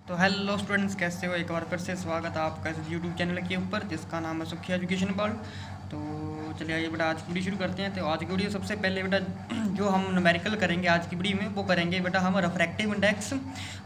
तो hello students, कैसे हो? एक बार फिर से स्वागत है आपका इस यूट्यूब चैनल के ऊपर जिसका नाम है सुखी एजुकेशन वर्ल्ड। तो चलिए आइए बेटा आज की वीडियो शुरू करते हैं। तो आज की वीडियो सबसे पहले बेटा जो हम न्यूमेरिकल करेंगे आज की वीडियो में वो करेंगे बेटा हम रिफ्रैक्टिव इंडेक्स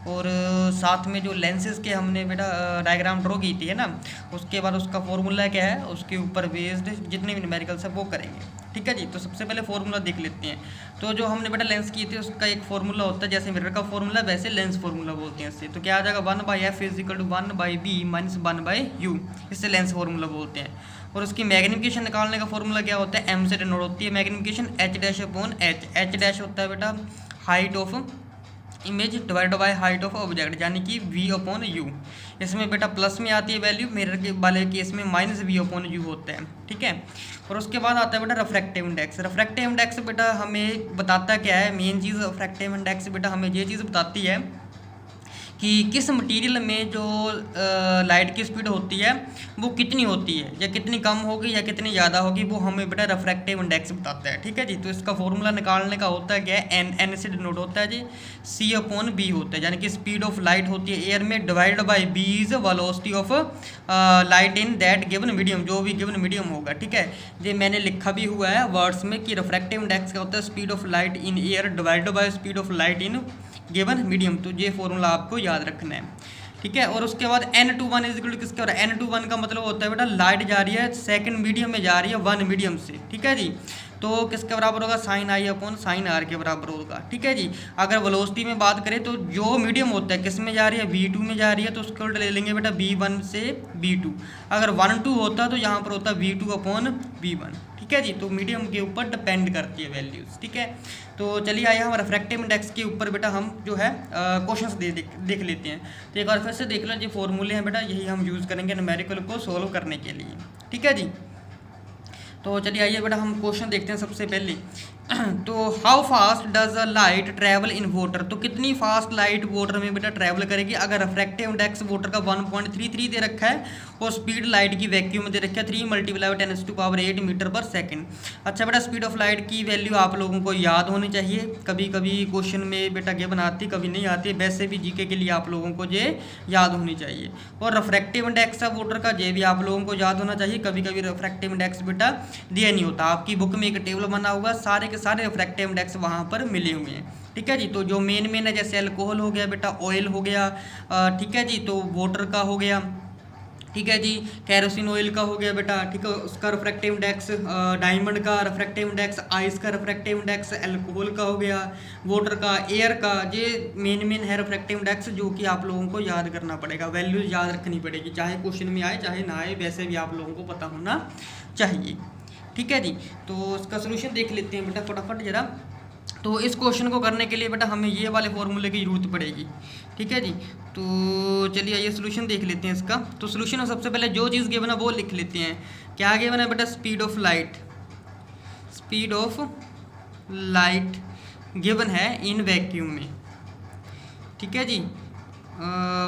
और साथ में जो लेंसेज के हमने बेटा डायग्राम ड्रॉ की थी है ना, उसके बाद उसका फॉर्मूला क्या है उसके ऊपर बेस्ड जितने भी न्यूमेरिकल्स है वो करेंगे। ठीक है जी। तो सबसे पहले फॉर्मूला देख लेते हैं। तो जो हमने बेटा लेंस की थी उसका एक फॉर्मूला होता है, जैसे मिरर का फॉर्मूला वैसे लेंस फॉर्मूला बोलते हैं इससे। तो क्या आ जाएगा 1/f is equal to 1/b minus 1/u, इससे लेंस फॉर्मूला बोलते हैं। और उसकी मैग्निफिकेशन निकालने का फॉर्मूला क्या होता है, m से डिनोट होती है magnification h dash upon h। h dash होता है बेटा height of image divide by height of object, यानी कि v अपॉन u। इसमें बेटा प्लस में आती है वैल्यू, मिरर के वाले केस में माइनस v अपॉन u होता है। ठीक है। और उसके बाद आता है बेटा रिफ्रैक्टिव इंडेक्स। रिफ्रैक्टिव इंडेक्स बेटा हमें बताता क्या है, मेन चीज़ रिफ्रैक्टिव इंडेक्स बेटा हमें ये चीज़ बताती है कि किस मटेरियल में जो लाइट की स्पीड होती है वो कितनी होती है, या कितनी कम होगी या कितनी ज़्यादा होगी, वो हमें बेटा रिफ्रैक्टिव इंडेक्स बताता है। ठीक है जी। तो इसका फॉर्मूला निकालने का होता है क्या है, एन से डिनोट होता है जी, c अपॉन बी होता है, यानी कि स्पीड ऑफ लाइट होती है एयर में divide by B is velocity of light in that given medium, जो भी गिवन मीडियम होगा। ठीक है। ये मैंने लिखा भी हुआ है वर्ड्स में कि रिफ्रैक्टिव इंडेक्स क्या होता है, speed of light in air divide by speed of light in given medium. तो ये फॉर्मूला आपको याद रखना है। ठीक है। और उसके बाद n21 इज इक्वल टू किसका हो रहा है, n21 का मतलब होता है बेटा लाइट जा रही है सेकंड मीडियम में जा रही है 1 मीडियम से। ठीक है जी। तो किसके बराबर होगा, sine I upon sine R के बराबर होगा। ठीक है जी। अगर वेलोसिटी में बात करें तो जो मीडियम होता है किस में जा रही है, v2 में जा रही है, तो उसको उल्टा ले लेंगे बेटा v1 से v2। अगर 1-2 होता तो यहाँ पर होता v2 अपॉन v1। ठीक है जी। तो मीडियम के ऊपर डिपेंड करती है वैल्यूज़। ठीक है। तो चलिए आइए हम रिफ्रैक्टिव इंडेक्स के ऊपर बेटा हम जो है क्वेश्चंस देख लेते हैं। तो एक बार फिर से देख लो, जो फॉर्मूले हैं बेटा यही हम यूज़ करेंगे न्यूमेरिकल को सोल्व करने के लिए। ठीक है जी। तो चलिए आइए बेटा हम क्वेश्चन देखते हैं सबसे पहले। तो how fast does a light travel in water, तो कितनी फास्ट लाइट वाटर में बेटा ट्रैवल करेगी। अगर रिफ्रैक्टिव इंडेक्स वाटर का 1.33 दे रखा है और स्पीड लाइट की वैक्यूम में दे रखा है 3 × 10⁸ मीटर पर सेकंड। अच्छा बेटा स्पीड ऑफ लाइट की वैल्यू आप लोगों को याद होनी चाहिए, कभी कभी क्वेश्चन में बेटा गिवन आती कभी नहीं आती, वैसे भी जीके के लिए आप लोगों को ये याद होनी चाहिए। और रिफ्रैक्टिव इंडेक्स ऑफ वाटर का ये भी आप लोगों को याद होना चाहिए, कभी कभी रिफ्रैक्टिव इंडेक्स बेटा दिया नहीं होता। आपकी बुक में एक टेबल बना हुआ, सारे के सारे रिफ्रैक्टिव इंडेक्स वहाँ पर मिले हुए हैं। ठीक है जी। तो जो मेन है जैसे अल्कोहल हो गया बेटा, ऑयल हो गया, ठीक है जी, तो वाटर का हो गया, ठीक है जी, कैरोसिन ऑयल का हो गया बेटा, ठीक है, उसका रिफ्रैक्टिव इंडेक्स, डायमंड का रिफ्रैक्टिव इंडेक्स, आइस का रिफ्रैक्टिव इंडेक्स, अल्कोहल का हो गया, वाटर का, एयर का, ये मेन है रिफ्रैक्टिव इंडेक्स, जो कि आप लोगों को याद करना पड़ेगा, वैल्यूज याद रखनी पड़ेगी, चाहे क्वेश्चन में आए चाहे ना आए, वैसे भी आप लोगों को पता होना चाहिए। ठीक है जी। तो इसका सोल्यूशन देख लेते हैं बेटा फटाफट जरा। तो इस क्वेश्चन को करने के लिए बेटा हमें ये वाले फॉर्मूले की जरूरत पड़ेगी। ठीक है जी। तो चलिए ये सोल्यूशन देख लेते हैं इसका। तो सोल्यूशन में सबसे पहले जो चीज़ गिवन है वो लिख लेते हैं। क्या गिवन है बेटा, speed of light, speed of light given है इन वैक्यूम में। ठीक है जी।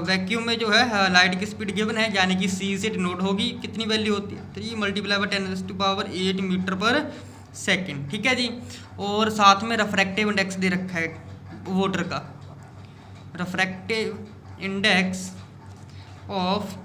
वैक्यूम में जो है लाइट की स्पीड गिवन है, यानी कि c से डिनोट होगी, कितनी वैल्यू होती है 3 × 10⁸ मीटर पर सेकंड। ठीक है जी। और साथ में रिफ्रैक्टिव इंडेक्स दे रखा है वाटर का, रिफ्रैक्टिव इंडेक्स ऑफ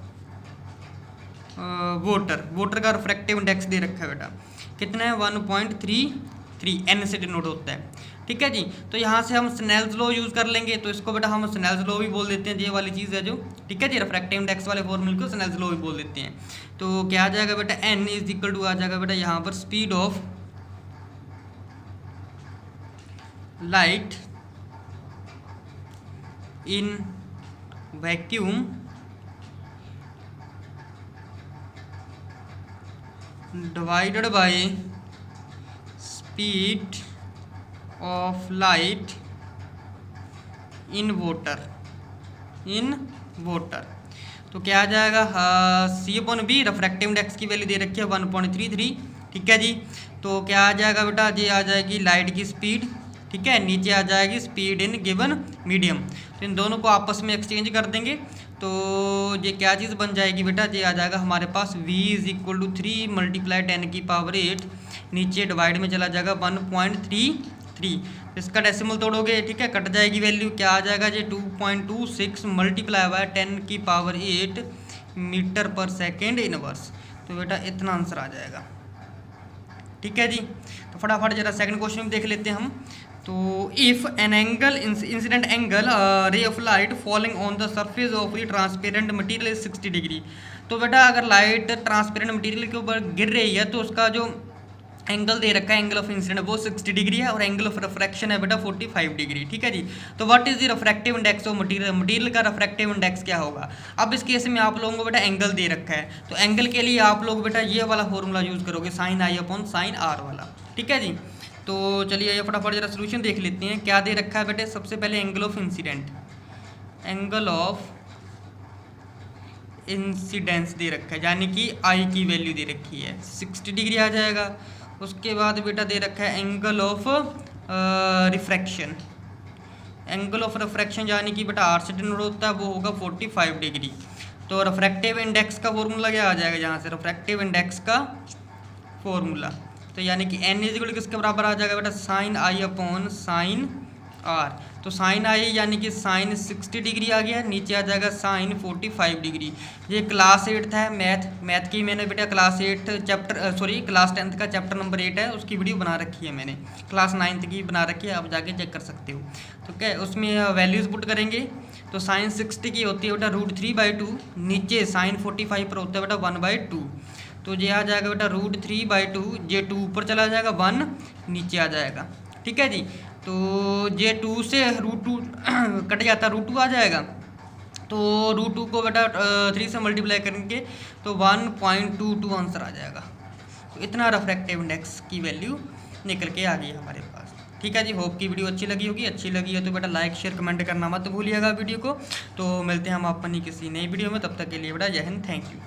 वाटर का रिफ्रैक्टिव इंडेक्स दे रखा है बेटा, कितना है 1.33, n से डिनोट होता है। ठीक है जी। तो यहाँ से हम स्नेल्स लॉ यूज़ कर लेंगे, तो इसको बेटा हम स्नेल्स लॉ भी बोल देते हैं, ये वाली चीज़ है जो। ठीक है जी। रिफ्रैक्टिव इंडेक्स वाले फॉर्मूले को स्नेल्स लॉ भी बोल देते हैं। तो क्या आ जाएगा बेटा, n इज इक्वल टू आ जाएगा बेटा यहाँ पर speed of light in vacuum divided by speed of light in water, तो क्या आ जाएगा, c upon B, refractive index की वैल्यू दे रखी है 1.33। ठीक है जी। तो क्या आ जाएगा बेटा, ये आ जाएगी लाइट की स्पीड, ठीक है, नीचे आ जाएगी स्पीड इन गिवन मीडियम। तो इन दोनों को आपस में एक्सचेंज कर देंगे, तो ये क्या चीज़ बन जाएगी बेटा, ये आ जाएगा हमारे पास v इज इक्वल टू 3 × 10⁸, नीचे डिवाइड में चला जाएगा 1.33। इसका डेसिमल तोड़ोगे, ठीक है, कट जाएगी वैल्यू, क्या आ जाएगा जी 2.26 मल्टीप्लाई बाय 10⁸ मीटर पर सेकेंड इनवर्स। तो बेटा इतना आंसर आ जाएगा। ठीक है जी, तो फटाफट जरा सेकंड क्वेश्चन में देख लेते हैं हम। तो if an angle incident angle ray of light falling on the surface of the transparent material is 60 degree. तो बेटा अगर लाइट ट्रांसपेरेंट मटेरियल के ऊपर गिर रही है तो उसका जो एंगल दे रखा है एंगल ऑफ इंसिडेंट वो 60 डिग्री है और एंगल ऑफ रिफ्रैक्शन है बेटा 45 डिग्री। ठीक है जी, तो what is the refractive index of material, material का रिफ्रैक्टिव इंडेक्स क्या होगा। अब इस केस में आप लोगों को बेटा एंगल दे रखा है, तो एंगल के लिए आप लोग बेटा ये वाला फॉर्मूला यूज़ करोगे sin i upon sin r वाला। ठीक है जी, तो चलिए ये फटाफट जरा सोल्यूशन देख लेते हैं। क्या दे रखा है बेटे, सबसे पहले angle of incident, angle of incidence दे रखा है, यानी कि आई की वैल्यू दे रखी है 60 डिग्री आ जाएगा। उसके बाद बेटा दे रखा है angle of refraction, angle of refraction यानी कि बेटा आर से डिनोट होता है, वो होगा 45 डिग्री। तो रिफ्रैक्टिव इंडेक्स का फॉर्मूला क्या आ जाएगा, यहाँ से रिफ्रैक्टिव इंडेक्स का फॉर्मूला, तो यानी कि n इज इक्वल किसके बराबर आ जाएगा बेटा sin i upon sin r। तो sin i यानी कि sin 60 डिग्री आ गया, नीचे आ जाएगा sin 45 डिग्री। ये क्लास 8 था मैथ की, मैंने बेटा क्लास 8 क्लास 10th का चैप्टर नंबर 8 है, उसकी वीडियो बना रखी है मैंने, क्लास 9th की बना रखी है, आप जाके चेक कर सकते हो। तो क्या उसमें वैल्यूज़ पुट करेंगे, तो sin 60 की होती है बेटा √3/2, नीचे sin 45 पर होता है बेटा 1/2, तो ये आ जाएगा बेटा √3/2, ये 2 ऊपर चला जाएगा, 1 नीचे आ जाएगा। ठीक है जी, तो ये 2 से √2 कट जाता है, √2 आ जाएगा, तो √2 को बेटा 3 से मल्टीप्लाई करेंगे तो 1.22 आंसर आ जाएगा। तो इतना रिफ्रैक्टिव इंडेक्स की वैल्यू निकल के आ गई हमारे पास। ठीक है जी, होप की वीडियो अच्छी लगी होगी, अच्छी लगी है तो बेटा लाइक शेयर कमेंट करना मत भूलिएगा वीडियो को। तो मिलते हैं हम अपनी किसी नई वीडियो में, तब तक के लिए बेटा जय हिंद, थैंक यू।